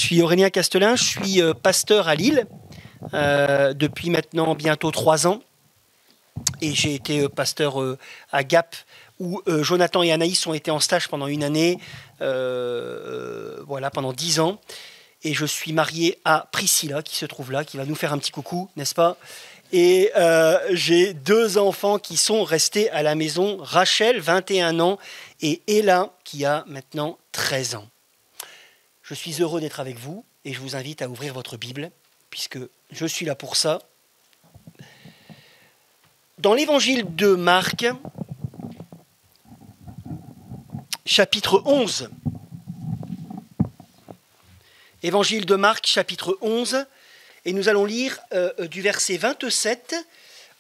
suis Aurélien Castelin, je suis pasteur à Lille depuis maintenant bientôt 3 ans. Et j'ai été pasteur à Gap, où Jonathan et Anaïs ont été en stage pendant une année, voilà, pendant 10 ans. Et je suis marié à Priscilla, qui se trouve là, qui va nous faire un petit coucou, n'est-ce pas? Et j'ai 2 enfants qui sont restés à la maison, Rachel, 21 ans, et Ella, qui a maintenant 13 ans. Je suis heureux d'être avec vous, et je vous invite à ouvrir votre Bible, puisque je suis là pour ça. Dans l'évangile de Marc, chapitre 11, évangile de Marc, chapitre 11, et nous allons lire du verset 27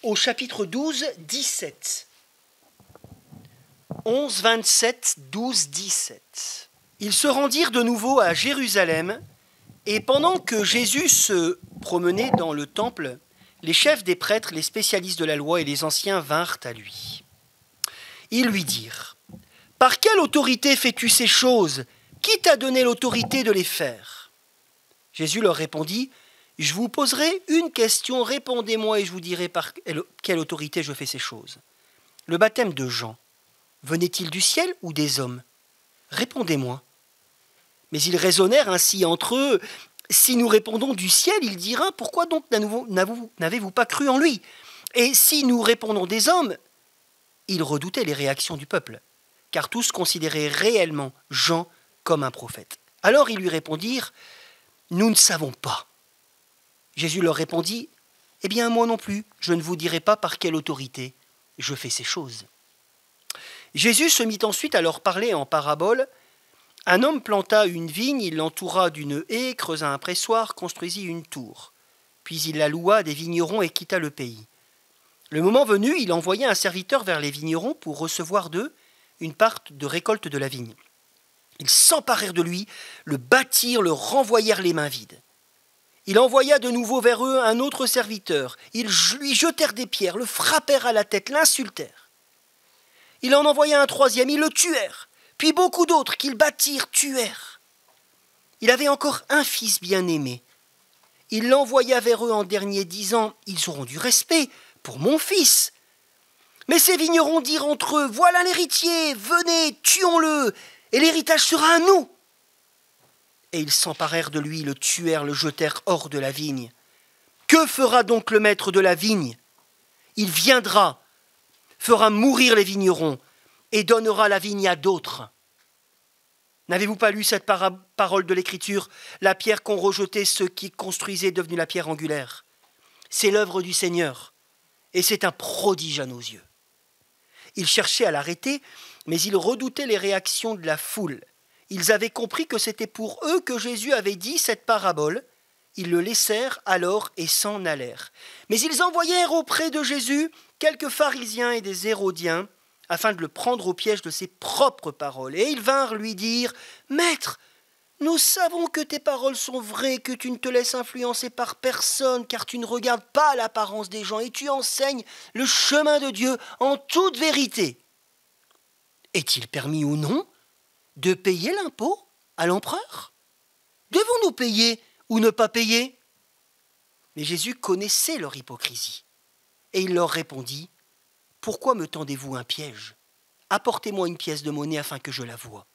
au chapitre 12, 17. 11, 27, 12, 17. Ils se rendirent de nouveau à Jérusalem, et pendant que Jésus se promenait dans le temple, les chefs des prêtres, les spécialistes de la loi et les anciens vinrent à lui. Ils lui dirent : « Par quelle autorité fais-tu ces choses ? Qui t'a donné l'autorité de les faire ?» Jésus leur répondit : « Je vous poserai une question, répondez-moi et je vous dirai par quelle autorité je fais ces choses. Le baptême de Jean, venait-il du ciel ou des hommes ? Répondez-moi. » Mais ils raisonnèrent ainsi entre eux. Si nous répondons du ciel, il dira : pourquoi donc n'avez-vous pas cru en lui ? Et si nous répondons des hommes, ils redoutaient les réactions du peuple, car tous considéraient réellement Jean comme un prophète. Alors ils lui répondirent : nous ne savons pas. Jésus leur répondit : eh bien moi non plus, je ne vous dirai pas par quelle autorité je fais ces choses. Jésus se mit ensuite à leur parler en parabole. Un homme planta une vigne, il l'entoura d'une haie, creusa un pressoir, construisit une tour. Puis il la loua à des vignerons et quitta le pays. Le moment venu, il envoya un serviteur vers les vignerons pour recevoir d'eux une part de récolte de la vigne. Ils s'emparèrent de lui, le battirent, le renvoyèrent les mains vides. Il envoya de nouveau vers eux un autre serviteur. Ils lui jetèrent des pierres, le frappèrent à la tête, l'insultèrent. Il en envoya un troisième, ils le tuèrent. Puis beaucoup d'autres qu'ils battirent, tuèrent. Il avait encore un fils bien-aimé. Il l'envoya vers eux en dernier, disant : ils auront du respect pour mon fils. Mais ces vignerons dirent entre eux : voilà l'héritier, venez, tuons-le, et l'héritage sera à nous. Et ils s'emparèrent de lui, le tuèrent, le jetèrent hors de la vigne. Que fera donc le maître de la vigne ? Il viendra, fera mourir les vignerons, et donnera la vigne à d'autres. N'avez-vous pas lu cette parole de l'Écriture ? La pierre qu'ont rejetée ceux qui construisaient est devenue la pierre angulaire. C'est l'œuvre du Seigneur, et c'est un prodige à nos yeux. Ils cherchaient à l'arrêter, mais ils redoutaient les réactions de la foule. Ils avaient compris que c'était pour eux que Jésus avait dit cette parabole. Ils le laissèrent alors et s'en allèrent. Mais ils envoyèrent auprès de Jésus quelques pharisiens et des hérodiens, afin de le prendre au piège de ses propres paroles. Et ils vinrent lui dire : « Maître, nous savons que tes paroles sont vraies, que tu ne te laisses influencer par personne, car tu ne regardes pas l'apparence des gens, et tu enseignes le chemin de Dieu en toute vérité. Est-il permis ou non de payer l'impôt à l'empereur ? Devons-nous payer ou ne pas payer ?» Mais Jésus connaissait leur hypocrisie, et il leur répondit : « Pourquoi me tendez-vous un piège ? Apportez-moi une pièce de monnaie afin que je la voie. »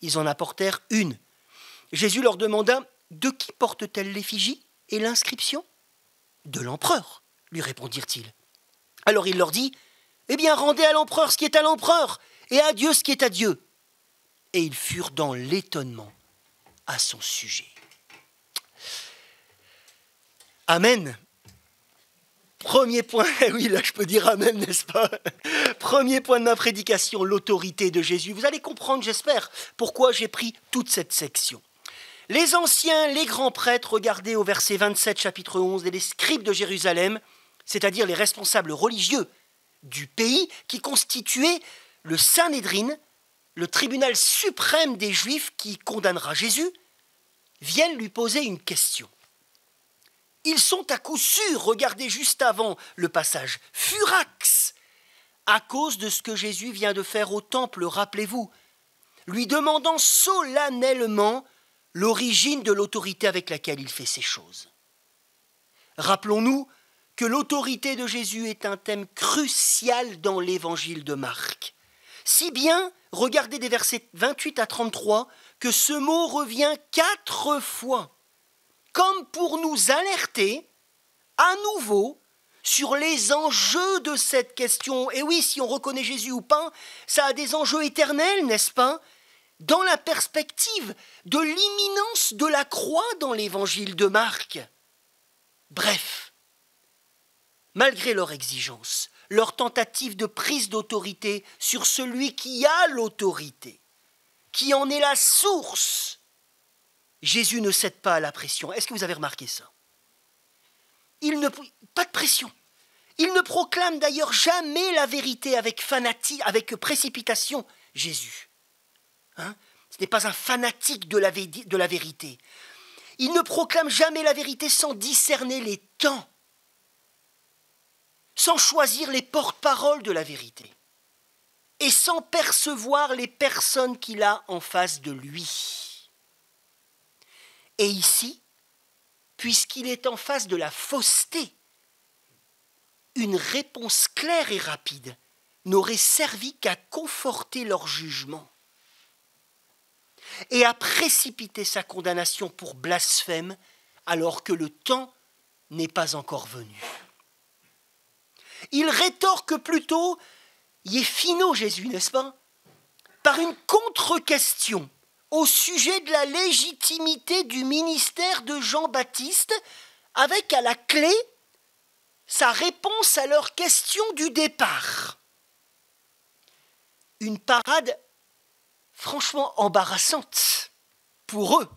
Ils en apportèrent une. Jésus leur demanda : « De qui porte-t-elle l'effigie et l'inscription ? » ?»« De l'empereur, lui répondirent-ils. Alors il leur dit : « Eh bien, rendez à l'empereur ce qui est à l'empereur, et à Dieu ce qui est à Dieu. » Et ils furent dans l'étonnement à son sujet. Amen. Premier point, oui là je peux dire amen, n'est-ce pas ? Premier point de ma prédication, l'autorité de Jésus. Vous allez comprendre, j'espère, pourquoi j'ai pris toute cette section. Les anciens, les grands prêtres, regardez au verset 27, chapitre 11, et les scribes de Jérusalem, c'est-à-dire les responsables religieux du pays qui constituaient le Sanhédrin, le tribunal suprême des Juifs qui condamnera Jésus, viennent lui poser une question. Ils sont à coup sûr, regardez juste avant le passage, furax, à cause de ce que Jésus vient de faire au temple, rappelez-vous, lui demandant solennellement l'origine de l'autorité avec laquelle il fait ces choses. Rappelons-nous que l'autorité de Jésus est un thème crucial dans l'évangile de Marc. Si bien, regardez des versets 28 à 33, que ce mot revient 4 fois, comme pour nous alerter à nouveau sur les enjeux de cette question. Et oui, si on reconnaît Jésus ou pas, ça a des enjeux éternels, n'est-ce pas ? Dans la perspective de l'imminence de la croix dans l'évangile de Marc. Bref, malgré leur exigence, leur tentative de prise d'autorité sur celui qui a l'autorité, qui en est la source, Jésus ne cède pas à la pression. Est-ce que vous avez remarqué ça ? Pas de pression. Il ne proclame d'ailleurs jamais la vérité avec précipitation, Jésus. Ce n'est pas un fanatique de la vérité. Il ne proclame jamais la vérité sans discerner les temps, sans choisir les porte-paroles de la vérité et sans percevoir les personnes qu'il a en face de lui. Et ici, puisqu'il est en face de la fausseté, une réponse claire et rapide n'aurait servi qu'à conforter leur jugement et à précipiter sa condamnation pour blasphème alors que le temps n'est pas encore venu. Il rétorque plutôt, il est finot Jésus, n'est-ce pas ? Par une contre-question au sujet de la légitimité du ministère de Jean-Baptiste, avec à la clé sa réponse à leur question du départ. Une parade franchement embarrassante pour eux,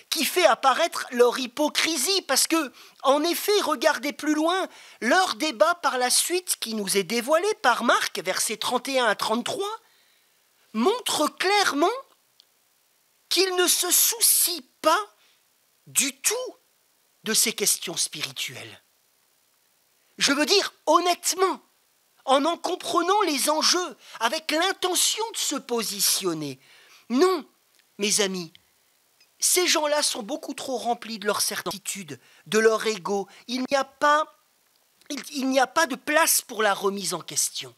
qui fait apparaître leur hypocrisie, parce que, en effet, regardez plus loin, leur débat par la suite, qui nous est dévoilé par Marc, versets 31 à 33, montre clairement qu'ils ne se soucient pas du tout de ces questions spirituelles. Je veux dire, honnêtement, en comprenant les enjeux, avec l'intention de se positionner. Non, mes amis, ces gens-là sont beaucoup trop remplis de leur certitude, de leur ego. Il n'y a pas de place pour la remise en question.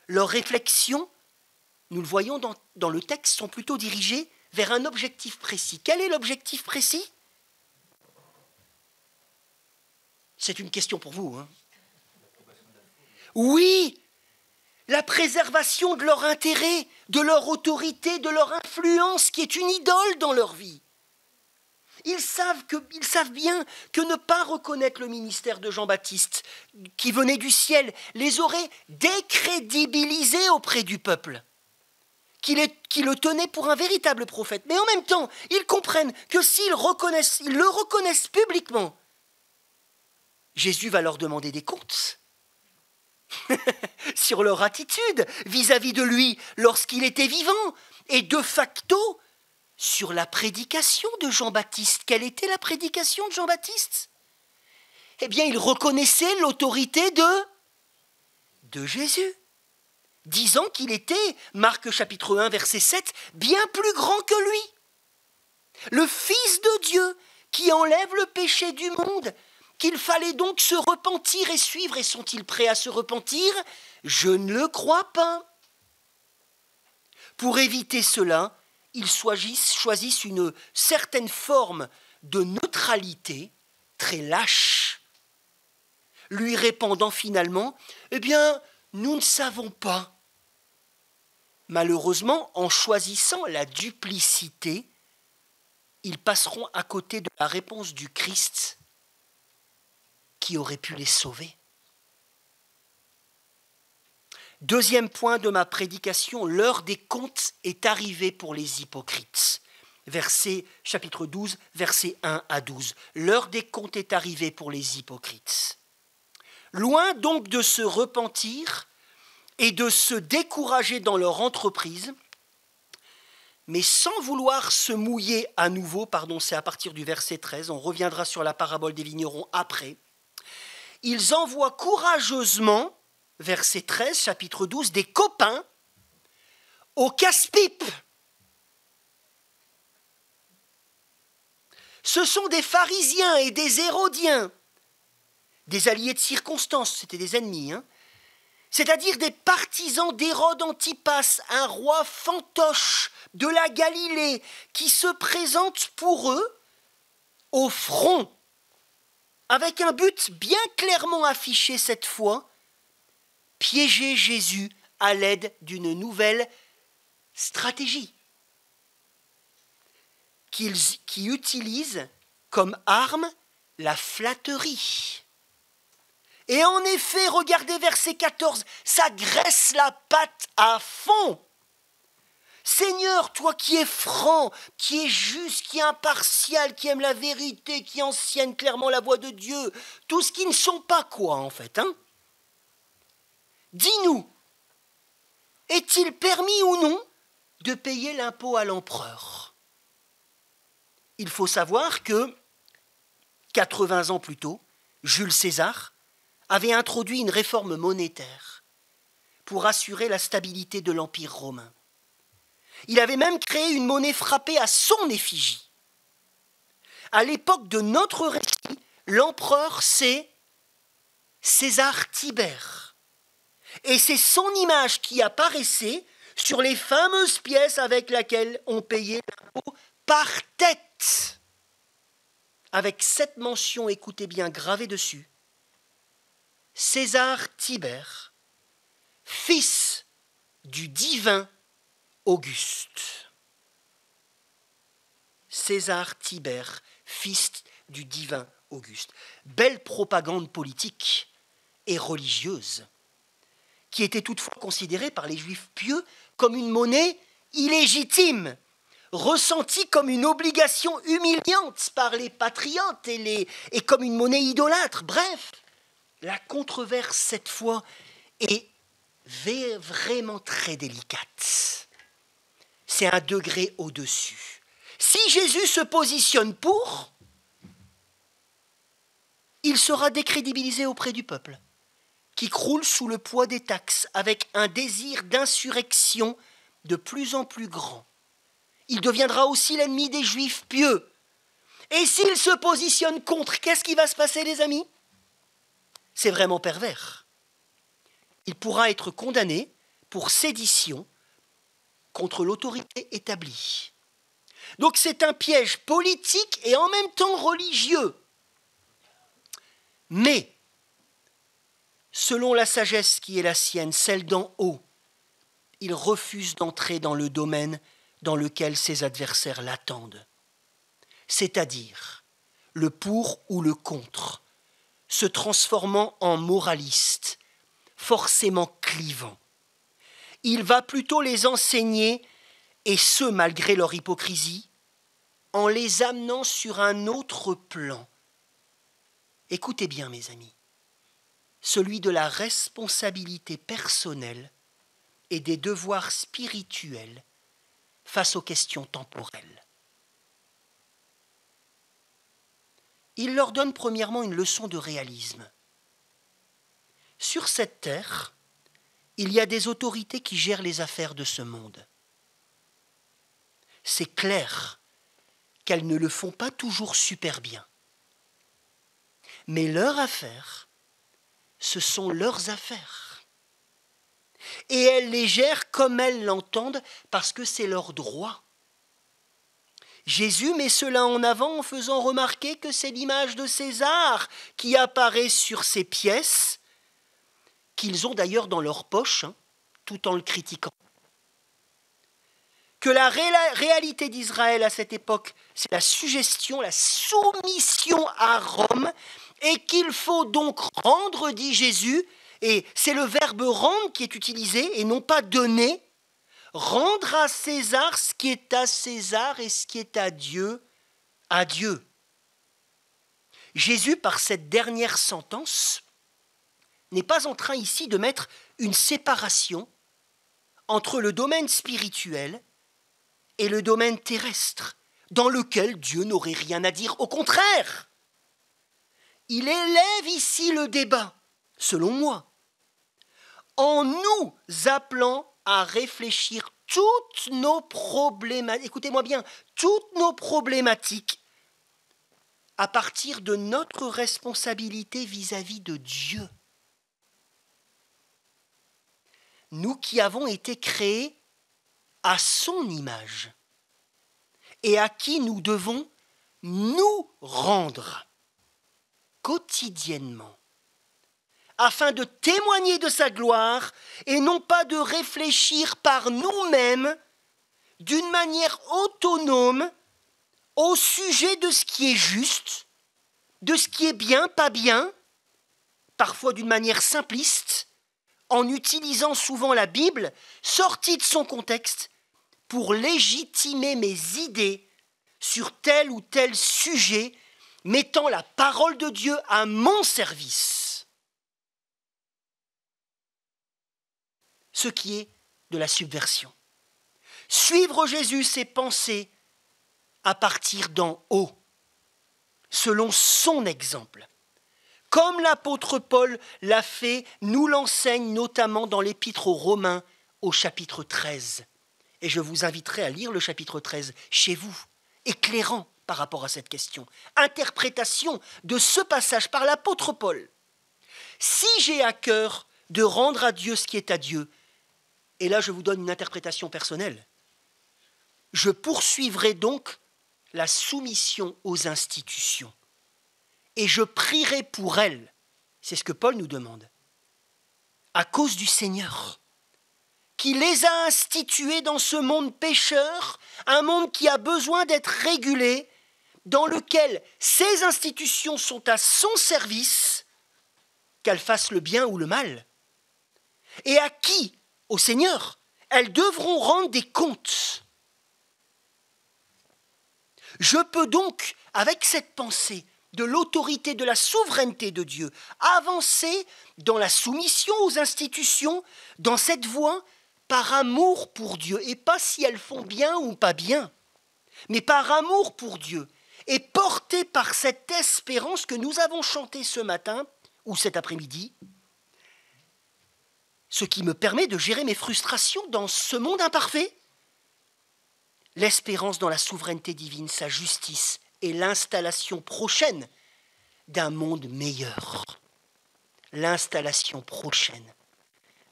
Leurs réflexions, nous le voyons dans le texte, sont plutôt dirigées vers un objectif précis. Quel est l'objectif précis ? C'est une question pour vous, hein ? Oui, la préservation de leur intérêt, de leur autorité, de leur influence qui est une idole dans leur vie. Ils savent bien que ne pas reconnaître le ministère de Jean-Baptiste, qui venait du ciel, les aurait décrédibilisés auprès du peuple, qui le tenait pour un véritable prophète. Mais en même temps, ils comprennent que s'ils le reconnaissent publiquement, Jésus va leur demander des comptes sur leur attitude vis-à-vis de lui lorsqu'il était vivant, et de facto sur la prédication de Jean-Baptiste. Quelle était la prédication de Jean-Baptiste ? Eh bien, il reconnaissait l'autorité de Jésus, disant qu'il était, Marc chapitre 1, verset 7, bien plus grand que lui. Le Fils de Dieu qui enlève le péché du monde, qu'il fallait donc se repentir et suivre. Et sont-ils prêts à se repentir ? Je ne le crois pas. Pour éviter cela, ils choisissent une certaine forme de neutralité très lâche, lui répondant finalement « Eh bien, nous ne savons pas ». Malheureusement, en choisissant la duplicité, ils passeront à côté de la réponse du Christ qui aurait pu les sauver. Deuxième point de ma prédication, l'heure des comptes est arrivée pour les hypocrites. Chapitre 12, versets 1 à 12. L'heure des comptes est arrivée pour les hypocrites. Loin donc de se repentir et de se décourager dans leur entreprise, mais sans vouloir se mouiller à nouveau, c'est à partir du verset 13, on reviendra sur la parabole des vignerons après, ils envoient courageusement, verset 13, chapitre 12, des copains au casse-pipe Ce sont des pharisiens et des hérodiens, des alliés de circonstance, c'était des ennemis, c'est-à-dire des partisans d'Hérode Antipas, un roi fantoche de la Galilée, qui se présente pour eux au front, avec un but bien clairement affiché cette fois, piéger Jésus à l'aide d'une nouvelle stratégie qui utilise comme arme la flatterie. Et en effet, regardez verset 14, ça graisse la patte à fond. Seigneur, toi qui es franc, qui es juste, qui est impartial, qui aime la vérité, qui enseigne clairement la voie de Dieu, tout ce qui ne sont pas quoi en fait, dis-nous, est-il permis ou non de payer l'impôt à l'empereur? Il faut savoir que 80 ans plus tôt, Jules César avait introduit une réforme monétaire pour assurer la stabilité de l'Empire romain. Il avait même créé une monnaie frappée à son effigie. À l'époque de notre récit, l'empereur, c'est César Tibère. Et c'est son image qui apparaissait sur les fameuses pièces avec lesquelles on payait l'impôt par tête. Avec cette mention, écoutez bien, gravée dessus. César Tibère, fils du divin Auguste. César Tibère, fils du divin Auguste. Belle propagande politique et religieuse, qui était toutefois considérée par les Juifs pieux comme une monnaie illégitime, ressentie comme une obligation humiliante par les patriotes et comme une monnaie idolâtre. Bref, la controverse cette fois est vraiment très délicate. C'est un degré au-dessus. Si Jésus se positionne pour, il sera décrédibilisé auprès du peuple, qui croule sous le poids des taxes avec un désir d'insurrection de plus en plus grand. Il deviendra aussi l'ennemi des Juifs pieux. Et s'il se positionne contre, qu'est-ce qui va se passer, les amis? C'est vraiment pervers. Il pourra être condamné pour sédition contre l'autorité établie. Donc c'est un piège politique et en même temps religieux. Mais, selon la sagesse qui est la sienne, celle d'en haut, il refuse d'entrer dans le domaine dans lequel ses adversaires l'attendent. C'est-à-dire le pour ou le contre, se transformant en moraliste, forcément clivant. Il va plutôt les enseigner, et ce malgré leur hypocrisie, en les amenant sur un autre plan. Écoutez bien, mes amis, celui de la responsabilité personnelle et des devoirs spirituels face aux questions temporelles. Il leur donne premièrement une leçon de réalisme. Sur cette terre, il y a des autorités qui gèrent les affaires de ce monde. C'est clair qu'elles ne le font pas toujours super bien. Mais leurs affaires, ce sont leurs affaires. Et elles les gèrent comme elles l'entendent parce que c'est leur droit. Jésus met cela en avant en faisant remarquer que c'est l'image de César qui apparaît sur ces pièces, qu'ils ont d'ailleurs dans leur poche, tout en le critiquant. Que la réalité d'Israël à cette époque, c'est la suggestion, la soumission à Rome, et qu'il faut donc rendre, dit Jésus, et c'est le verbe rendre qui est utilisé, et non pas donner, rendre à César ce qui est à César et ce qui est à Dieu, à Dieu. Jésus, par cette dernière sentence, n'est pas en train ici de mettre une séparation entre le domaine spirituel et le domaine terrestre, dans lequel Dieu n'aurait rien à dire. Au contraire, il élève ici le débat, selon moi, en nous appelant à réfléchir toutes nos problématiques, écoutez-moi bien, toutes nos problématiques à partir de notre responsabilité vis-à-vis de Dieu. Nous qui avons été créés à son image et à qui nous devons nous rendre quotidiennement afin de témoigner de sa gloire et non pas de réfléchir par nous-mêmes d'une manière autonome au sujet de ce qui est juste, de ce qui est bien, pas bien, parfois d'une manière simpliste, en utilisant souvent la Bible, sortie de son contexte, pour légitimer mes idées sur tel ou tel sujet, mettant la parole de Dieu à mon service. Ce qui est de la subversion. Suivre Jésus, c'est penser à partir d'en haut, selon son exemple. Comme l'apôtre Paul l'a fait, nous l'enseigne notamment dans l'épître aux Romains au chapitre 13. Et je vous inviterai à lire le chapitre 13 chez vous, éclairant par rapport à cette question. Interprétation de ce passage par l'apôtre Paul. Si j'ai à cœur de rendre à Dieu ce qui est à Dieu, et là je vous donne une interprétation personnelle, je poursuivrai donc la soumission aux institutions. Et je prierai pour elles, c'est ce que Paul nous demande, à cause du Seigneur, qui les a instituées dans ce monde pécheur, un monde qui a besoin d'être régulé, dans lequel ces institutions sont à son service, qu'elles fassent le bien ou le mal, et à qui, au Seigneur, elles devront rendre des comptes. Je peux donc, avec cette pensée, de l'autorité, de la souveraineté de Dieu, avancer dans la soumission aux institutions, dans cette voie, par amour pour Dieu, et pas si elles font bien ou pas bien, mais par amour pour Dieu, et porté par cette espérance que nous avons chantée ce matin, ou cet après-midi, ce qui me permet de gérer mes frustrations dans ce monde imparfait, l'espérance dans la souveraineté divine, sa justice, et l'installation prochaine d'un monde meilleur. L'installation prochaine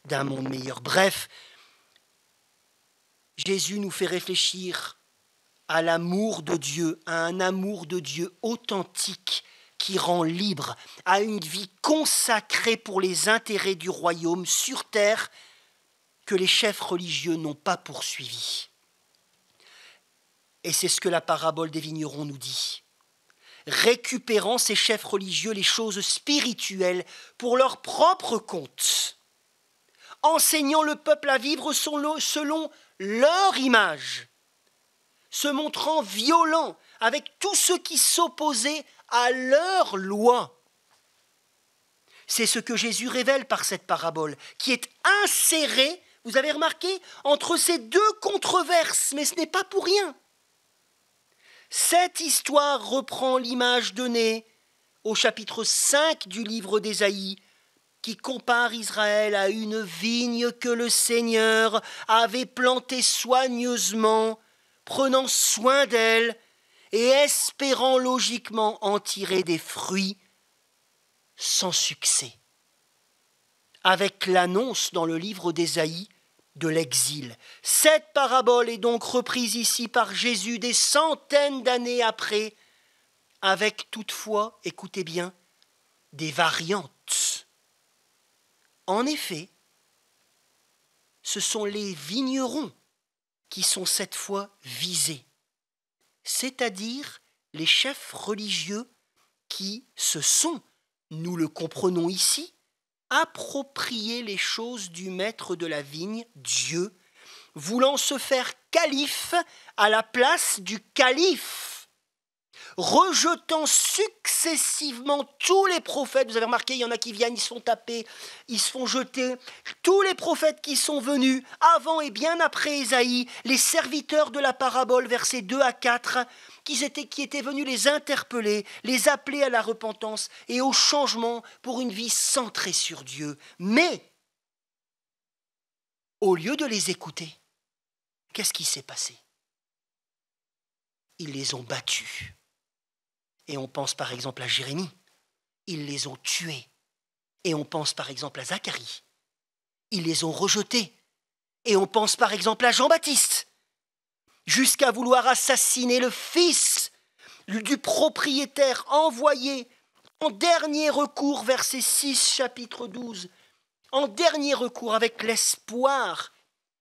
d'un monde meilleur. Bref, Jésus nous fait réfléchir à l'amour de Dieu, à un amour de Dieu authentique qui rend libre, à une vie consacrée pour les intérêts du royaume sur terre que les chefs religieux n'ont pas poursuivi. Et c'est ce que la parabole des vignerons nous dit. Récupérant ces chefs religieux les choses spirituelles pour leur propre compte, enseignant le peuple à vivre selon leur image, se montrant violents avec tous ceux qui s'opposaient à leur loi. C'est ce que Jésus révèle par cette parabole, qui est insérée, vous avez remarqué, entre ces deux controverses, mais ce n'est pas pour rien. Cette histoire reprend l'image donnée au chapitre 5 du livre d'Ésaïe, qui compare Israël à une vigne que le Seigneur avait plantée soigneusement, prenant soin d'elle et espérant logiquement en tirer des fruits sans succès. Avec l'annonce dans le livre d'Ésaïe de l'exil. Cette parabole est donc reprise ici par Jésus des centaines d'années après, avec toutefois, écoutez bien, des variantes. En effet, ce sont les vignerons qui sont cette fois visés, c'est-à-dire les chefs religieux qui se sont, nous le comprenons ici, approprier les choses du maître de la vigne, Dieu, voulant se faire calife à la place du calife, rejetant successivement tous les prophètes. Vous avez remarqué, il y en a qui viennent, ils se font taper, ils se font jeter. Tous les prophètes qui sont venus avant et bien après Ésaïe, les serviteurs de la parabole, versets 2 à 4, qui étaient venus les interpeller, les appeler à la repentance et au changement pour une vie centrée sur Dieu. Mais, au lieu de les écouter, qu'est-ce qui s'est passé? Ils les ont battus. Et on pense par exemple à Jérémie. Ils les ont tués. Et on pense par exemple à Zacharie. Ils les ont rejetés. Et on pense par exemple à Jean-Baptiste. Jusqu'à vouloir assassiner le fils du propriétaire envoyé en dernier recours, verset 6, chapitre 12, en dernier recours avec l'espoir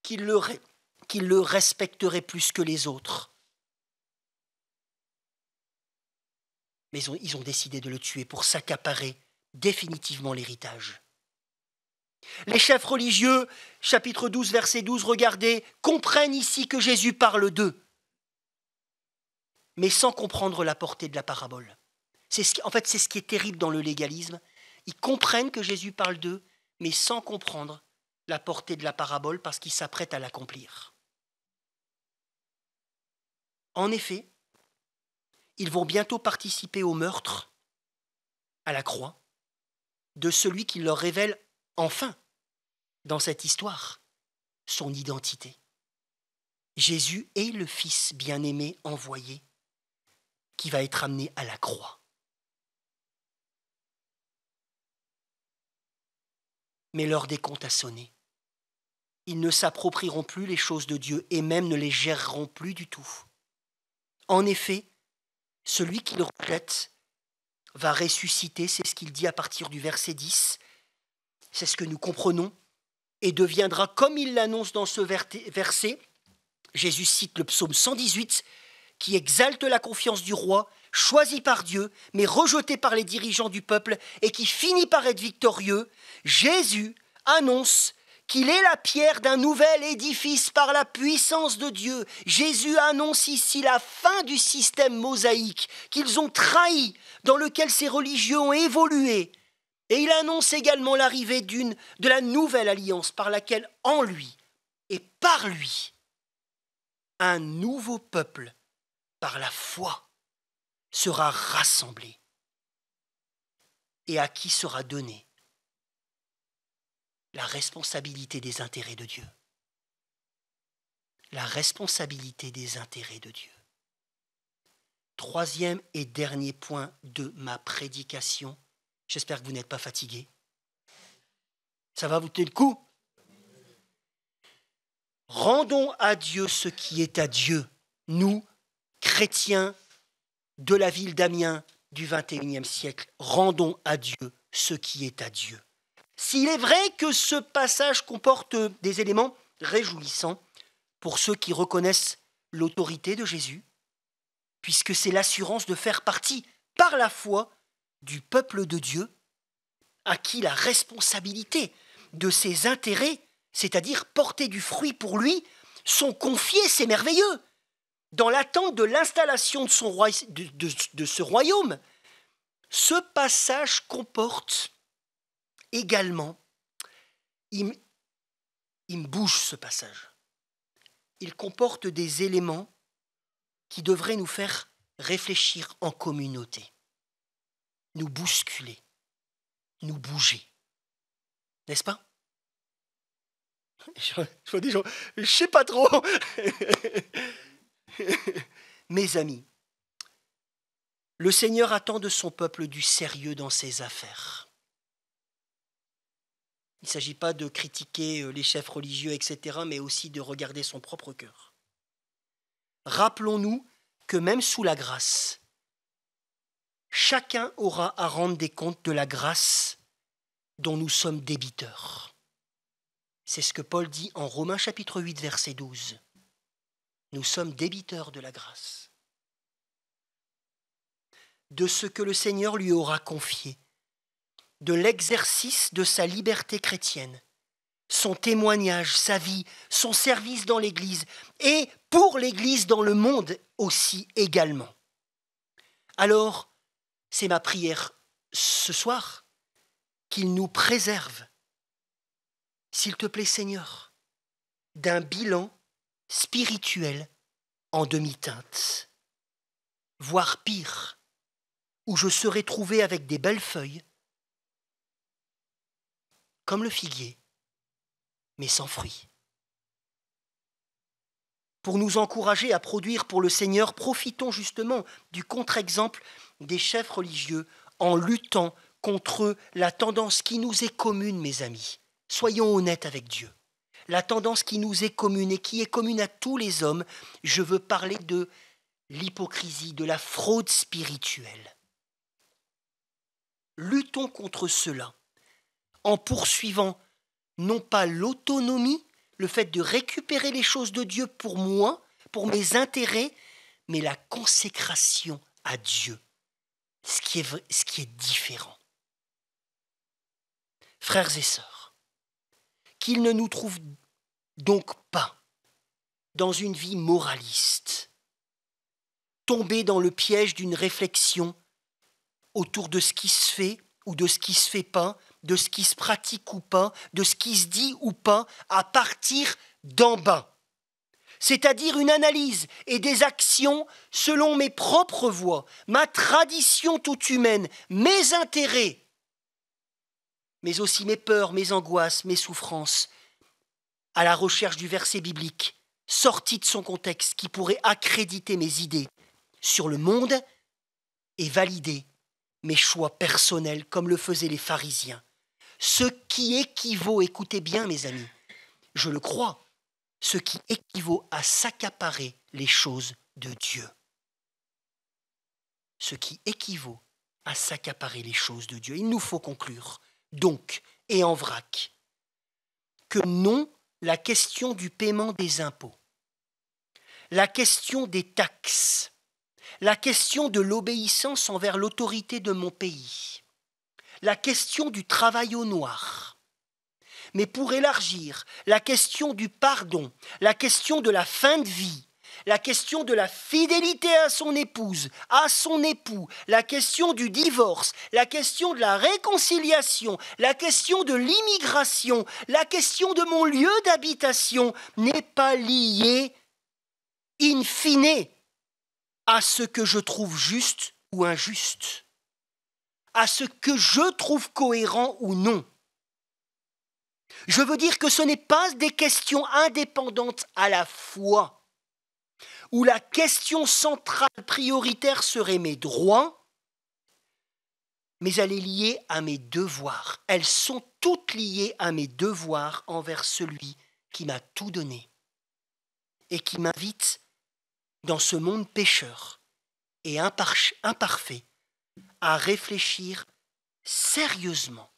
qu'il le respecterait plus que les autres. Mais ils ont décidé de le tuer pour s'accaparer définitivement l'héritage. Les chefs religieux, chapitre 12, verset 12, regardez, comprennent ici que Jésus parle d'eux, mais sans comprendre la portée de la parabole. C'est ce qui est terrible dans le légalisme. Ils comprennent que Jésus parle d'eux, mais sans comprendre la portée de la parabole parce qu'ils s'apprêtent à l'accomplir. En effet, ils vont bientôt participer au meurtre, à la croix, de celui qui leur révèle enfin, dans cette histoire, son identité. Jésus est le Fils bien-aimé envoyé qui va être amené à la croix. Mais l'heure des comptes a sonné. Ils ne s'approprieront plus les choses de Dieu et même ne les géreront plus du tout. En effet, celui qui le rejette va ressusciter, c'est ce qu'il dit à partir du verset 10. C'est ce que nous comprenons et deviendra, comme il l'annonce dans ce verset, Jésus cite le psaume 118 qui exalte la confiance du roi, choisi par Dieu, mais rejeté par les dirigeants du peuple et qui finit par être victorieux. Jésus annonce qu'il est la pierre d'un nouvel édifice par la puissance de Dieu. Jésus annonce ici la fin du système mosaïque qu'ils ont trahi, dans lequel ces religieux ont évolué. Et il annonce également l'arrivée de la nouvelle alliance par laquelle, en lui et par lui, un nouveau peuple, par la foi, sera rassemblé et à qui sera donnée la responsabilité des intérêts de Dieu. La responsabilité des intérêts de Dieu. Troisième et dernier point de ma prédication. J'espère que vous n'êtes pas fatigués. Ça va vous tenir le coup? Rendons à Dieu ce qui est à Dieu, nous, chrétiens de la ville d'Amiens du XXIe siècle. Rendons à Dieu ce qui est à Dieu. S'il est vrai que ce passage comporte des éléments réjouissants pour ceux qui reconnaissent l'autorité de Jésus, puisque c'est l'assurance de faire partie, par la foi, du peuple de Dieu, à qui la responsabilité de ses intérêts, c'est-à-dire porter du fruit pour lui, sont confiés, c'est merveilleux. Dans l'attente de l'installation de ce royaume, ce passage comporte également, il me bouge ce passage, il comporte des éléments qui devraient nous faire réfléchir en communauté, nous bousculer, nous bouger. N'est-ce pas? Je ne sais pas trop. Mes amis, le Seigneur attend de son peuple du sérieux dans ses affaires. Il ne s'agit pas de critiquer les chefs religieux, etc., mais aussi de regarder son propre cœur. Rappelons-nous que même sous la grâce, chacun aura à rendre des comptes de la grâce dont nous sommes débiteurs. C'est ce que Paul dit en Romains chapitre 8, verset 12. Nous sommes débiteurs de la grâce, de ce que le Seigneur lui aura confié, de l'exercice de sa liberté chrétienne, son témoignage, sa vie, son service dans l'Église et pour l'Église dans le monde aussi également. Alors, c'est ma prière ce soir, qu'il nous préserve, s'il te plaît Seigneur, d'un bilan spirituel en demi-teinte, voire pire, où je serai trouvé avec des belles feuilles, comme le figuier, mais sans fruits. Pour nous encourager à produire pour le Seigneur, profitons justement du contre-exemple des chefs religieux en luttant contre la tendance qui nous est commune, mes amis. Soyons honnêtes avec Dieu. La tendance qui nous est commune et qui est commune à tous les hommes, je veux parler de l'hypocrisie, de la fraude spirituelle. Luttons contre cela en poursuivant non pas l'autonomie, le fait de récupérer les choses de Dieu pour moi, pour mes intérêts, mais la consécration à Dieu, ce qui est différent. Frères et sœurs, qu'il ne nous trouve donc pas dans une vie moraliste, tomber dans le piège d'une réflexion autour de ce qui se fait ou de ce qui ne se fait pas, de ce qui se pratique ou pas, de ce qui se dit ou pas, à partir d'en bas. C'est-à-dire une analyse et des actions selon mes propres voies, ma tradition toute humaine, mes intérêts, mais aussi mes peurs, mes angoisses, mes souffrances, à la recherche du verset biblique, sorti de son contexte, qui pourrait accréditer mes idées sur le monde et valider mes choix personnels, comme le faisaient les pharisiens. Ce qui équivaut, écoutez bien mes amis, je le crois, ce qui équivaut à s'accaparer les choses de Dieu. Ce qui équivaut à s'accaparer les choses de Dieu. Il nous faut conclure, donc, et en vrac, que non, la question du paiement des impôts, la question des taxes, la question de l'obéissance envers l'autorité de mon pays, la question du travail au noir, mais pour élargir la question du pardon, la question de la fin de vie, la question de la fidélité à son épouse, à son époux, la question du divorce, la question de la réconciliation, la question de l'immigration, la question de mon lieu d'habitation n'est pas liée in fine à ce que je trouve juste ou injuste, à ce que je trouve cohérent ou non. Je veux dire que ce n'est pas des questions indépendantes à la fois, où la question centrale prioritaire serait mes droits, mais elle est liée à mes devoirs. Elles sont toutes liées à mes devoirs envers celui qui m'a tout donné et qui m'invite dans ce monde pécheur et imparfait à réfléchir sérieusement,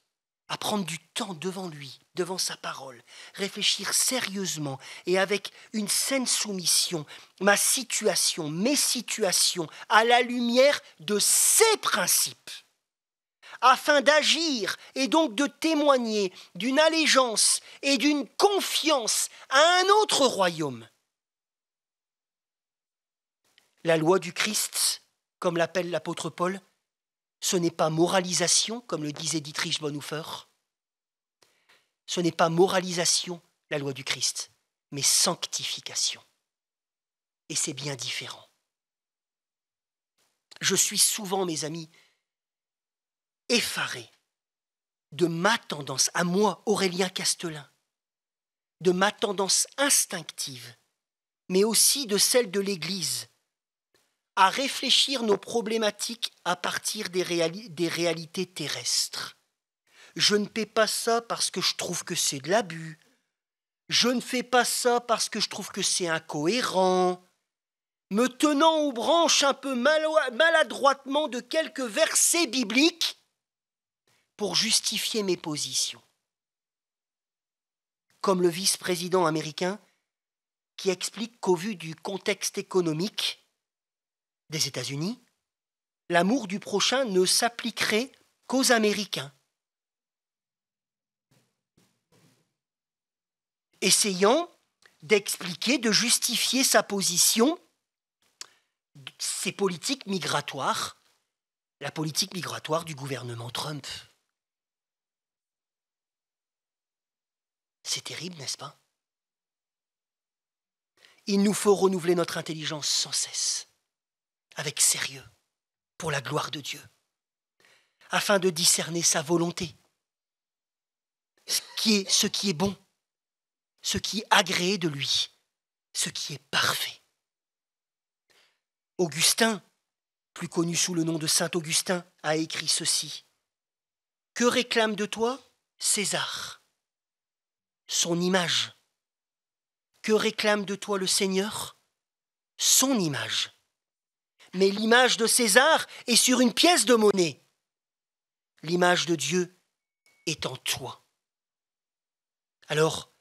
à prendre du temps devant lui, devant sa parole, réfléchir sérieusement et avec une saine soumission, ma situation, mes situations, à la lumière de ses principes, afin d'agir et donc de témoigner d'une allégeance et d'une confiance à un autre royaume. La loi du Christ, comme l'appelle l'apôtre Paul, ce n'est pas moralisation, comme le disait Dietrich Bonhoeffer. Ce n'est pas moralisation, la loi du Christ, mais sanctification. Et c'est bien différent. Je suis souvent, mes amis, effaré de ma tendance, à moi, Aurélien Castelin, de ma tendance instinctive, mais aussi de celle de l'Église, à réfléchir nos problématiques à partir des réalités terrestres. Je ne fais pas ça parce que je trouve que c'est de l'abus. Je ne fais pas ça parce que je trouve que c'est incohérent. Me tenant aux branches un peu maladroitement de quelques versets bibliques pour justifier mes positions. Comme le vice-président américain qui explique qu'au vu du contexte économique des États-Unis, l'amour du prochain ne s'appliquerait qu'aux Américains. Essayant d'expliquer, de justifier sa position, ses politiques migratoires, la politique migratoire du gouvernement Trump. C'est terrible, n'est-ce pas? Il nous faut renouveler notre intelligence sans cesse, avec sérieux, pour la gloire de Dieu, afin de discerner sa volonté, ce qui est bon, ce qui est agréé de lui, ce qui est parfait. Augustin, plus connu sous le nom de Saint Augustin, a écrit ceci. Que réclame de toi César? Son image. Que réclame de toi le Seigneur? Son image. Mais l'image de César est sur une pièce de monnaie. L'image de Dieu est en toi. Alors,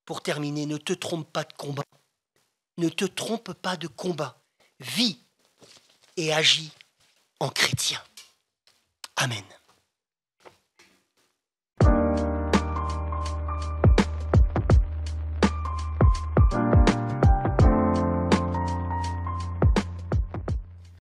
pour terminer, ne te trompe pas de combat. Ne te trompe pas de combat. Vis et agis en chrétien. Amen.